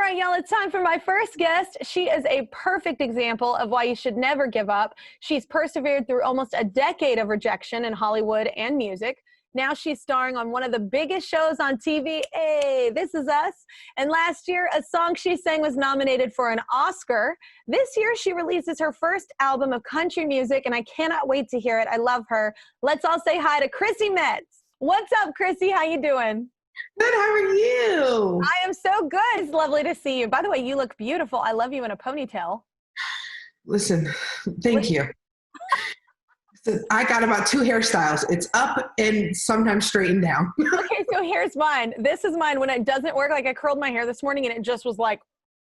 right, y'all, it's time for my first guest. She is a perfect example of why you should never give up. She's persevered through almost a decade of rejection in Hollywood and music. Now she's starring on one of the biggest shows on TV, Hey, This Is Us. And last year, a song she sang was nominated for an Oscar. This year, she releases her first album of country music, and I cannot wait to hear it. I love her. Let's all say hi to Chrissy Metz. What's up, Chrissy? How you doing? Good, how are you? I am so good. It's lovely to see you. By the way, you look beautiful. I love you in a ponytail. Listen, thank you. So I got about 2 hairstyles. It's up and sometimes straightened down. Okay, so here's mine. This is mine when it doesn't work. Like I curled my hair this morning and it just was like,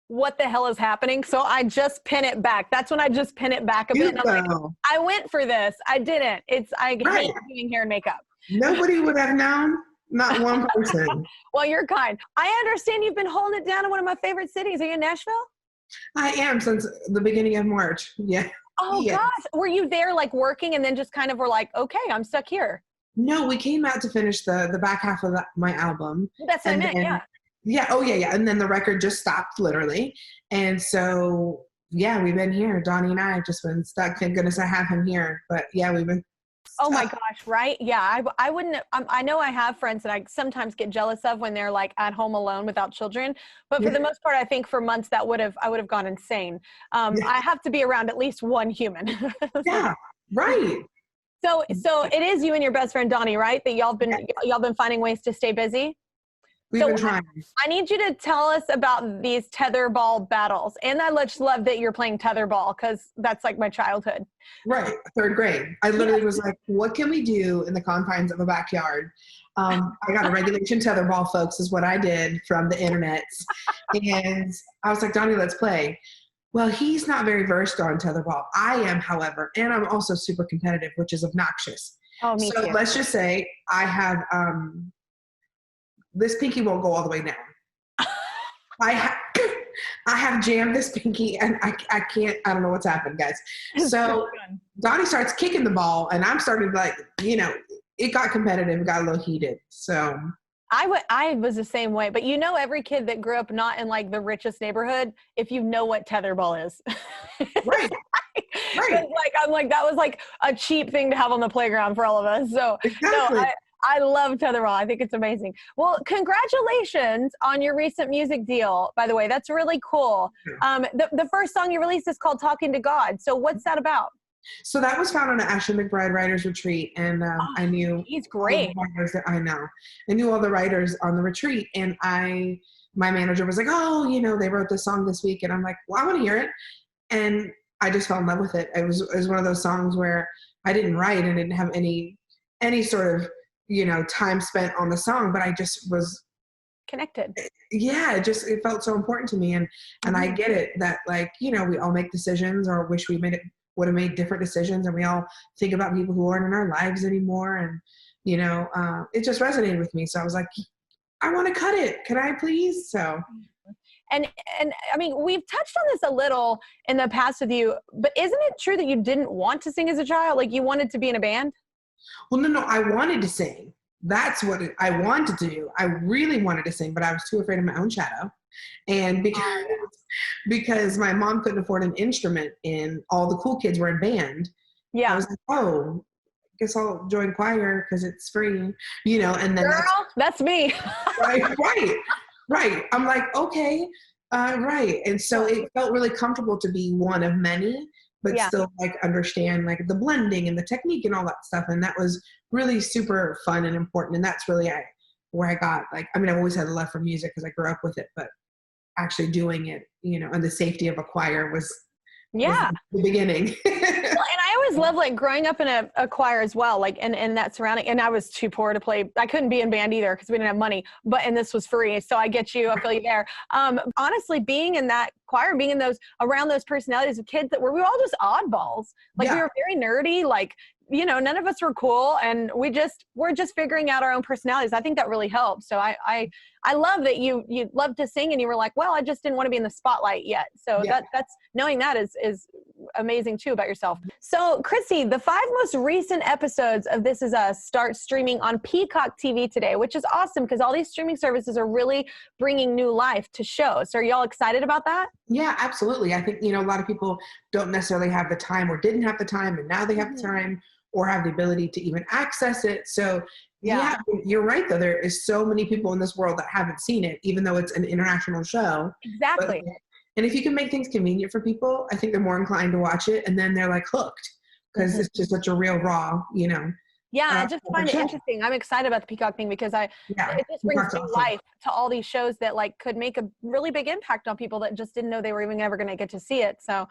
what the hell is happening? So I just pin it back. That's when I just pin it back a bit. And I'm like, I went for this. I didn't. I hate doing hair and makeup. Nobody would have known. Not one person. Well, you're kind. I understand you've been holding it down in one of my favorite cities. Are you in Nashville? I am since the beginning of March. Yeah. Oh, yes. Gosh. Were you there like working and then just kind of were like, okay, I'm stuck here? No, we came out to finish the back half of my album. That's what I meant, yeah. Yeah. Oh, yeah. And then the record just stopped literally. And so, yeah, we've been here. Donnie and I have just been stuck. Thank goodness I have him here. But yeah, we've been Oh my gosh, right? Yeah, I wouldn't, I know I have friends that I sometimes get jealous of when they're like at home alone without children. But for the most part, I think for months I would have gone insane. I have to be around at least one human. Yeah, right. So it is you and your best friend, Donnie, right? That y'all been finding ways to stay busy? We've been trying. I need you to tell us about these tetherball battles. And I just love that you're playing tetherball because that's like my childhood. Right. 3rd grade. I literally was like, what can we do in the confines of a backyard? I got a regulation tetherball, folks, is what I did from the internet. And I was like, Donnie, let's play. Well, he's not very versed on tetherball. I am, however, and I'm also super competitive, which is obnoxious. Oh, me too. Let's just say I have... this pinky won't go all the way down. I have jammed this pinky and I can't, I don't know what's happened, guys. So Donnie starts kicking the ball and I'm starting to like, it got competitive, it got a little heated. So I was the same way, but every kid that grew up not in like the richest neighborhood, if you know what tetherball is. Right. Right. I'm like, that was like a cheap thing to have on the playground for all of us. So exactly. I love tetherball. I think it's amazing. Well, congratulations on your recent music deal, by the way. That's really cool. The first song you released is called Talking to God. So what's that about? So that was found on an Ashley McBride writers retreat. And I knew he's great. I know. I knew all the writers on the retreat. And my manager was like, oh, they wrote this song this week. And I'm like, well, I want to hear it. And I just fell in love with it. It was one of those songs where I didn't write and didn't have any sort of time spent on the song, but I just was connected. Yeah, it felt so important to me. And I get it that we all make decisions or wish we would have made different decisions. And we all think about people who aren't in our lives anymore. And, it just resonated with me. So I was like, I want to cut it. Can I please? So. And I mean, we've touched on this a little in the past with you, but isn't it true that you didn't want to sing as a child? Like you wanted to be in a band? Well, no, I wanted to sing. That's what I wanted to do. I really wanted to sing, but I was too afraid of my own shadow. And because my mom couldn't afford an instrument and all the cool kids were in band, I was like, oh, I guess I'll join choir because it's free, and then girl, that's me. Right. I'm like, okay, right. And so it felt really comfortable to be one of many, but still understand the blending and the technique and all that stuff. And that was really super fun and important. And that's really where I got I've always had a love for music because I grew up with it, but actually doing it, and the safety of a choir was the beginning. And I always loved growing up in a choir as well, and that surrounding, and I was too poor to play. I couldn't be in band either because we didn't have money, and this was free. So I get you, I feel you there. Honestly, being in that choir, being in around those personalities of kids we were all just oddballs. We were very nerdy, none of us were cool, and we're just figuring out our own personalities. I think that really helps. So I love that you love to sing and you were like, well, I just didn't want to be in the spotlight yet. So that's knowing that is amazing too about yourself. So Chrissy, the 5 most recent episodes of This Is Us start streaming on Peacock TV today, which is awesome because all these streaming services are really bringing new life to shows. So are y'all excited about that? Yeah, absolutely. I think, a lot of people don't necessarily have the time or didn't have the time, and now they have the time or have the ability to even access it. So yeah, you're right though. There is so many people in this world that haven't seen it, even though it's an international show. Exactly. And if you can make things convenient for people, I think they're more inclined to watch it, and then they're like hooked because it's just such a real raw, Yeah, I just find it interesting. I'm excited about the Peacock thing because it just brings new life to all these shows that like could make a really big impact on people that just didn't know they were even ever going to get to see it. So,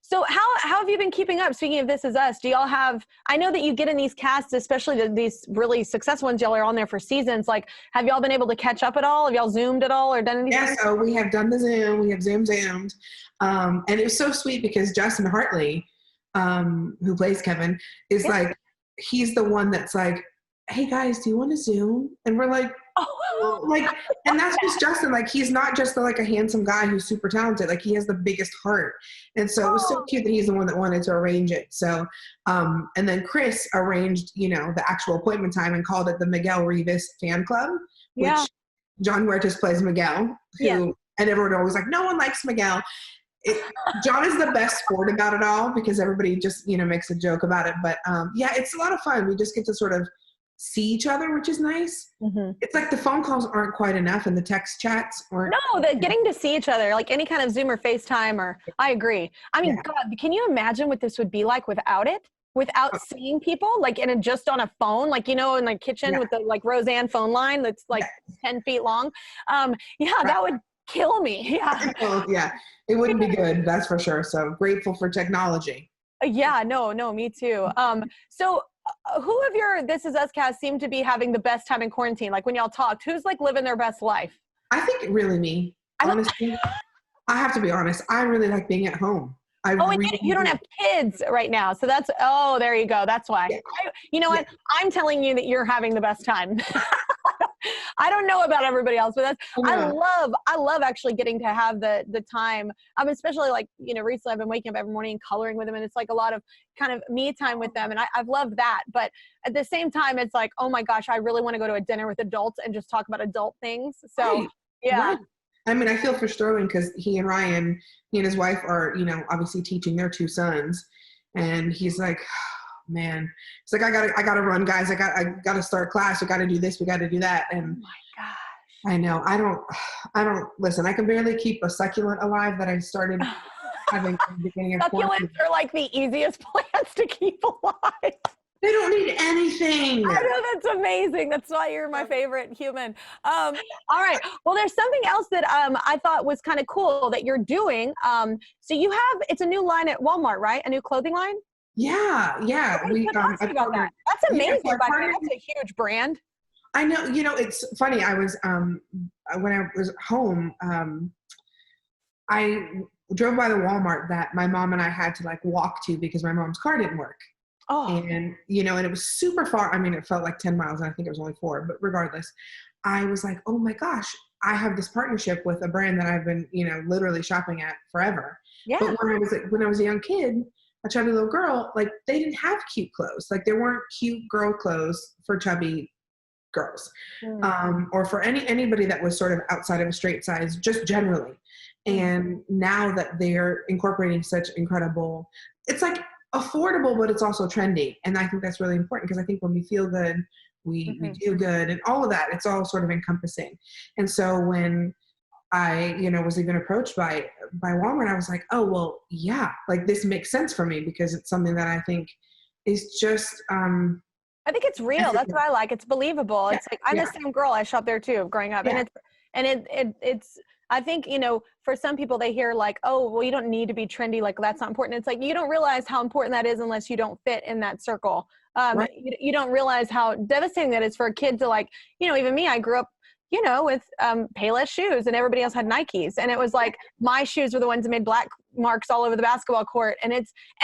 so how have you been keeping up? Speaking of This Is Us, do y'all have? I know that you get in these casts, especially these really successful ones. Y'all are on there for seasons. Like, have y'all been able to catch up at all? Have y'all Zoomed at all or done anything? Yeah, so we have done the Zoom. We have Zoomed, and it was so sweet because Justin Hartley, who plays Kevin, is like. He's the one that's like, hey guys, do you want to Zoom? And we're like, and that's just Justin. Like, he's not just like a handsome guy who's super talented. Like, he has the biggest heart. And so it was so cute that he's the one that wanted to arrange it. So, and then Chris arranged, the actual appointment time and called it the Miguel Rivas fan club, which John Huertas plays Miguel, and everyone always like, no one likes Miguel. John is the best sport about it all because everybody just, makes a joke about it. But it's a lot of fun. We just get to sort of see each other, which is nice. It's like the phone calls aren't quite enough and the text chats aren't. No, getting to see each other, like any kind of Zoom or FaceTime I agree. I mean, God, can you imagine what this would be like without it? Without seeing people, like just on a phone, like, in the kitchen with the like Roseanne phone line that's like 10 feet long. That would kill me. It wouldn't be good, that's for sure. So grateful for technology. No, me too. So who of your This Is Us cast seemed to be having the best time in quarantine? Like when y'all talked, who's like living their best life? I think really me, honestly. I have to be honest. I really like being at home. And you don't have kids right now. So that's, there you go. That's why. What? I'm telling you that you're having the best time. I don't know about everybody else, but I love actually getting to have the time. Especially like, recently I've been waking up every morning and coloring with them. And it's like a lot of kind of me time with them. And I've loved that. But at the same time, it's like, oh my gosh, I really want to go to a dinner with adults and just talk about adult things. So Right. I mean, I feel for Sterling because he and Ryan, he and his wife are, obviously teaching their 2 sons. And he's like, oh, man, it's like, I gotta run, guys. I gotta start class. We gotta do this. We gotta do that. And oh my gosh. I know. I don't listen. I can barely keep a succulent alive that I started having at the beginning of Succulents are like the easiest plants to keep alive. They don't need anything. I know, that's amazing. That's why you're my favorite human. All right. Well, there's something else that I thought was kind of cool that you're doing. So it's a new line at Walmart, right? A new clothing line? Yeah. Talk about that. That's amazing. By the way, that's a huge brand. I know. It's funny. I was when I was home, I drove by the Walmart that my mom and I had to like walk to because my mom's car didn't work. And, and it was super far. I mean, it felt like 10 miles and I think it was only 4, but regardless, I was like, oh my gosh, I have this partnership with a brand that I've been, literally shopping at forever. Yeah. But when I was a young kid, a chubby little girl, like they didn't have cute clothes. Like there weren't cute girl clothes for chubby girls, or for anybody that was sort of outside of a straight size, just generally. And now that they're incorporating such incredible, it's like affordable, but it's also trendy. And I think that's really important because I think when we feel good, we do good and all of that, it's all sort of encompassing. And so when I, was even approached by Walmart, I was like, oh, well, yeah, like this makes sense for me because it's something that I think is just, I think it's real. That's what I like. It's believable. It's like, I'm the same girl. I shopped there too, growing up. And it's, I think, for some people they hear like, oh, well, you don't need to be trendy. Like that's not important. It's like, you don't realize how important that is unless you don't fit in that circle. You don't realize how devastating that is for a kid to like, even me, I grew up, with Payless shoes and everybody else had Nikes. And it was like, my shoes were the ones that made black marks all over the basketball court. And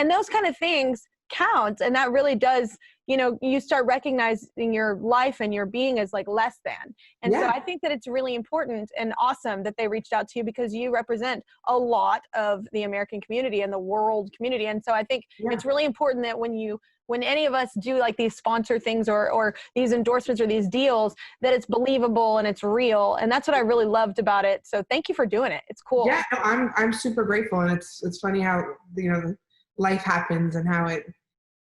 those kind of things counts. And that really does, you know, you start recognizing your life and your being as like less than. And so I think that it's really important and awesome that they reached out to you, because you represent a lot of the American community and the world community. And so I think it's really important that when any of us do like these sponsor things or these endorsements or these deals, that it's believable and it's real. And that's what I really loved about it. So thank you for doing it. It's cool. Yeah, no, I'm super grateful. And it's funny how, you know, life happens and how it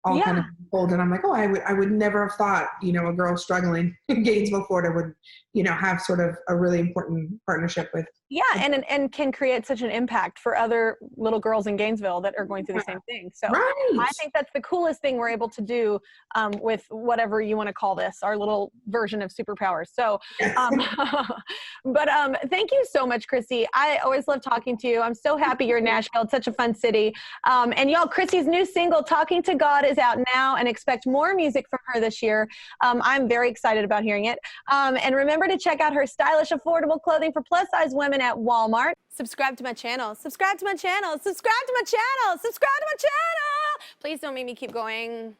all kind of unfolded. And I'm like, oh, I would never have thought, you know, a girl struggling in Gainesville, Florida would, you know, have sort of a really important partnership with. Yeah, and can create such an impact for other little girls in Gainesville that are going through the same thing. So I think that's the coolest thing we're able to do with whatever you want to call this, our little version of superpowers. So, but thank you so much, Chrissy. I always love talking to you. I'm so happy you're in Nashville. It's such a fun city. And y'all, Chrissy's new single, Talking to God, is out now, and expect more music from her this year. I'm very excited about hearing it. And remember to check out her stylish, affordable clothing for plus-size women at Walmart. Subscribe to my channel. Subscribe to my channel. Subscribe to my channel. Subscribe to my channel. Please don't make me keep going.